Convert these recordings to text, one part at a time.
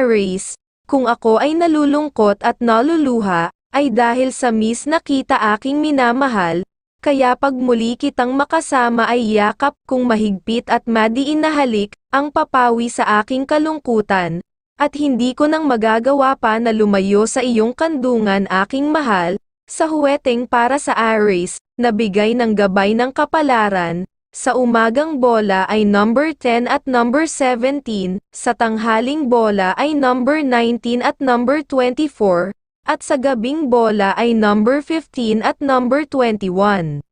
Aries, kung ako ay nalulungkot at naluluha, ay dahil sa miss na kita aking minamahal, kaya pag muli kitang makasama ay yakap kong mahigpit at madiin na halik, ang papawi sa aking kalungkutan, at hindi ko nang magagawa pa na lumayo sa iyong kandungan aking mahal, sa huweteng para sa Aries, na bigay ng gabay ng kapalaran. Sa umagang bola ay number 10 at number 17, sa tanghaling bola ay number 19 at number 24, at sa gabing bola ay number 15 at number 21.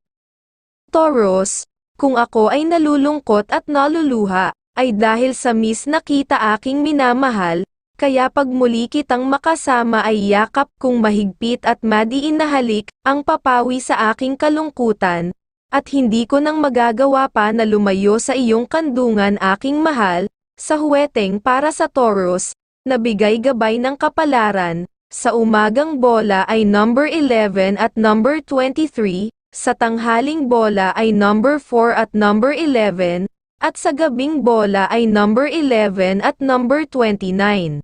Taurus, kung ako ay nalulungkot at naluluha, ay dahil sa miss na kita aking minamahal, kaya pag muli kitang makasama ay yakap kong mahigpit at madiin na halik, ang papawi sa aking kalungkutan, at hindi ko nang magagawa pa na lumayo sa iyong kandungan aking mahal, sa huweteng para sa Taurus, na bigay gabay ng kapalaran. Sa umagang bola ay number 11 at number 23, sa tanghaling bola ay number 4 at number 11, at sa gabing bola ay number 11 at number 29.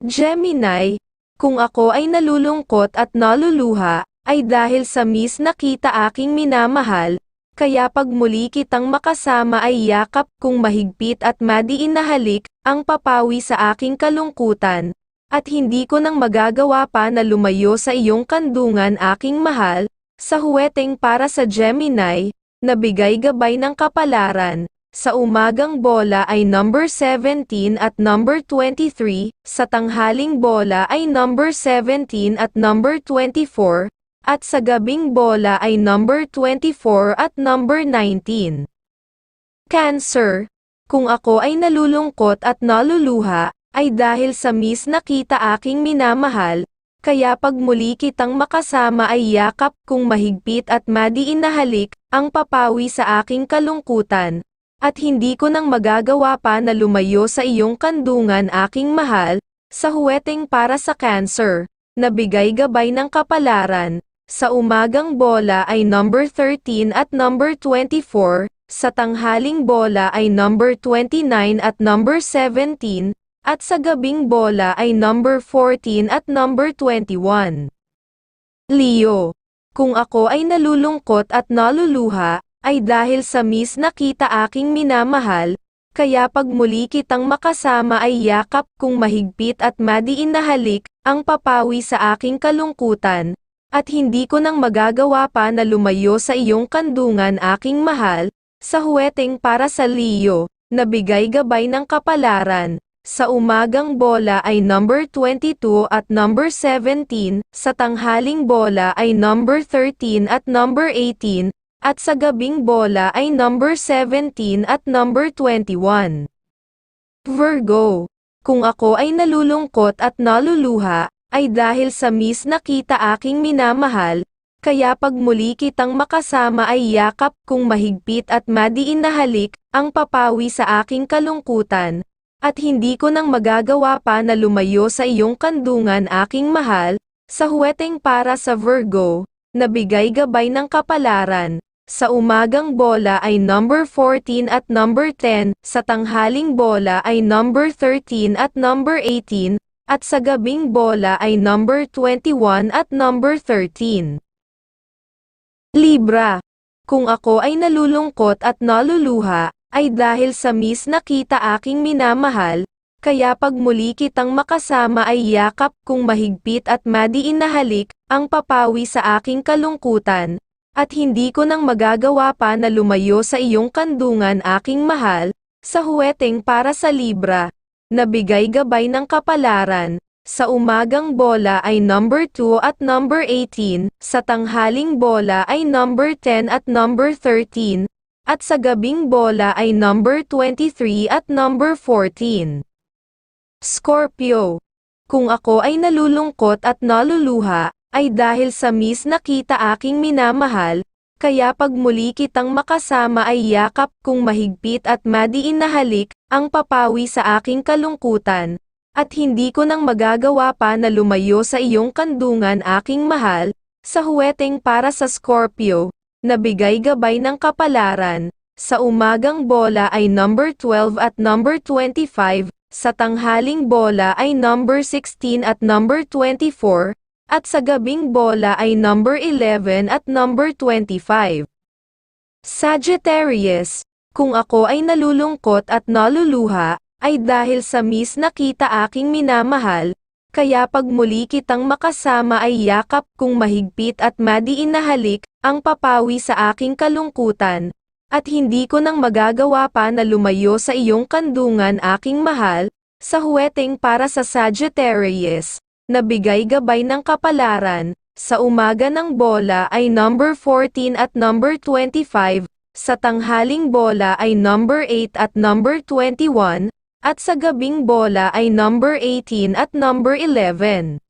Gemini, kung ako ay nalulungkot at naluluha, ay dahil sa miss na kita aking minamahal, kaya pag muli kitang makasama ay yakap kong mahigpit at madiin na halik, ang papawi sa aking kalungkutan, at hindi ko nang magagawa pa na lumayo sa iyong kandungan aking mahal, sa huweteng para sa Gemini, na bigay gabay ng kapalaran. Sa umagang bola ay number 17 at number 23, sa tanghaling bola ay number 17 at number 24, at sa gabing bola ay number 24 at number 19. Cancer, kung ako ay nalulungkot at naluluha, ay dahil sa miss na kita aking minamahal, kaya pag muli kitang makasama ay yakap kong mahigpit at madiin na halik, ang papawi sa aking kalungkutan, at hindi ko nang magagawa pa na lumayo sa iyong kandungan aking mahal, sa huweteng para sa Cancer, na bigay gabay ng kapalaran. Sa umagang bola ay number 13 at number 24, sa tanghaling bola ay number 29 at number 17, at sa gabing bola ay number 14 at number 21. Leo, kung ako ay nalulungkot at naluluha, ay dahil sa miss na kita aking minamahal, kaya pag muli kitang makasama ay yakap kong mahigpit at madiin na halik, ang papawi sa aking kalungkutan, at hindi ko nang magagawa pa na lumayo sa iyong kandungan aking mahal, sa huweteng para sa Leo, na bigay gabay ng kapalaran. Sa umagang bola ay number 22 at number 17, sa tanghaling bola ay number 13 at number 18, at sa gabing bola ay number 17 at number 21. Virgo, kung ako ay nalulungkot at naluluha, ay dahil sa miss na kita aking minamahal, kaya pag muli kitang makasama ay yakap kong mahigpit at madiin na halik, ang papawi sa aking kalungkutan, at hindi ko nang magagawa pa na lumayo sa iyong kandungan aking mahal, sa huweteng para sa Virgo, na bigay gabay ng kapalaran. Sa umagang bola ay number 14 at number 10, sa tanghaling bola ay number 13 at number 18, at sa gabing bola ay number 21 at number 13. Libra, kung ako ay nalulungkot at naluluha, ay dahil sa miss na kita aking minamahal, kaya pag muli kitang makasama ay yakap kong mahigpit at madiin na halik, ang papawi sa aking kalungkutan, at hindi ko nang magagawa pa na lumayo sa iyong kandungan aking mahal, sa huweteng para sa Libra, na bigay gabay ng kapalaran. Sa umagang bola ay number 2 at number 18, sa tanghaling bola ay number 10 at number 13, at sa gabing bola ay number 23 at number 14. Scorpio, kung ako ay nalulungkot at naluluha, ay dahil sa miss na kita aking minamahal, kaya pag muli kitang makasama ay yakap kong mahigpit at madiin na halik, ang papawi sa aking kalungkutan, at hindi ko nang magagawa pa na lumayo sa iyong kandungan aking mahal, sa huweteng para sa Scorpio, na bigay gabay ng kapalaran. Sa umagang bola ay number 12 at number 25, sa tanghaling bola ay number 16 at number 24, at sa gabing bola ay number 11 at number 25. Sagittarius, kung ako ay nalulungkot at naluluha, ay dahil sa miss na kita aking minamahal, kaya pag muli kitang makasama ay yakap kong mahigpit at madiin na halik, ang papawi sa aking kalungkutan, at hindi ko nang magagawa pa na lumayo sa iyong kandungan aking mahal, sa huweteng para sa Sagittarius, na bigay gabay ng kapalaran, sa umaga ng bola ay number 14 at number 25, sa tanghaling bola ay number 8 at number 21, at sa gabing bola ay number 18 at number 11.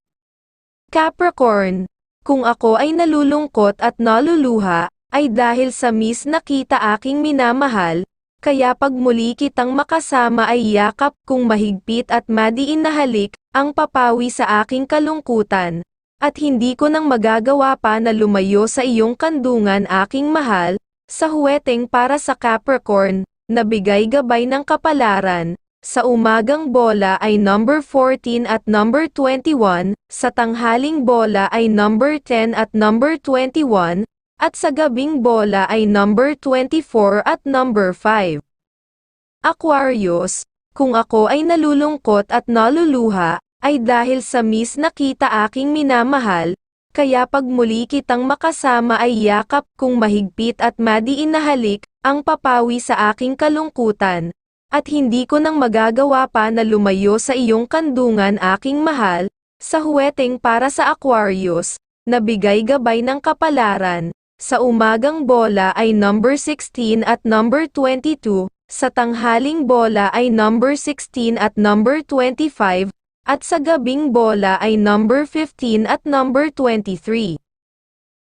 Capricorn, kung ako ay nalulungkot at naluluha, ay dahil sa miss na kita aking minamahal, kaya pag muli kitang makasama ay yakap kong mahigpit at madiin na halik, ang papawi sa aking kalungkutan, at hindi ko nang magagawa pa na lumayo sa iyong kandungan aking mahal, sa huweteng para sa Capricorn, na bigay gabay ng kapalaran, sa umagang bola ay number 14 at number 21, sa tanghaling bola ay number 10 at number 21, at sa gabing bola ay number 24 at number 5. Aquarius, kung ako ay nalulungkot at naluluha, ay dahil sa miss na kita aking minamahal, kaya pag muli kitang makasama ay yakap kong mahigpit at madiin na halik, ang papawi sa aking kalungkutan, at hindi ko nang magagawa pa na lumayo sa iyong kandungan aking mahal, sa huweteng para sa Aquarius, na bigay gabay ng kapalaran, sa umagang bola ay number 16 at number 22, sa tanghaling bola ay number 16 at number 25, at sa gabing bola ay number 15 at number 23.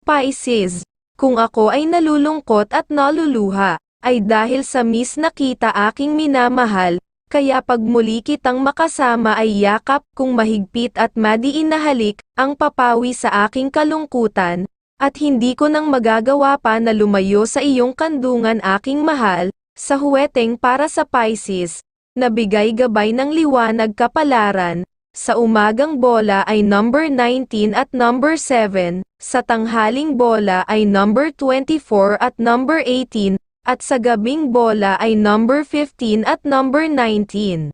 Pisces, kung ako ay nalulungkot at naluluha, ay dahil sa miss na kita aking minamahal, kaya pag muli kitang makasama ay yakap kong mahigpit at madiin na halik, ang papawi sa aking kalungkutan, at hindi ko nang magagawa pa na lumayo sa iyong kandungan aking mahal, sa huweteng para sa Pisces, na bigay gabay ng liwanag kapalaran, sa umagang bola ay number 19 at number 7, sa tanghaling bola ay number 24 at number 18, at sa gabing bola ay number 15 at number 19.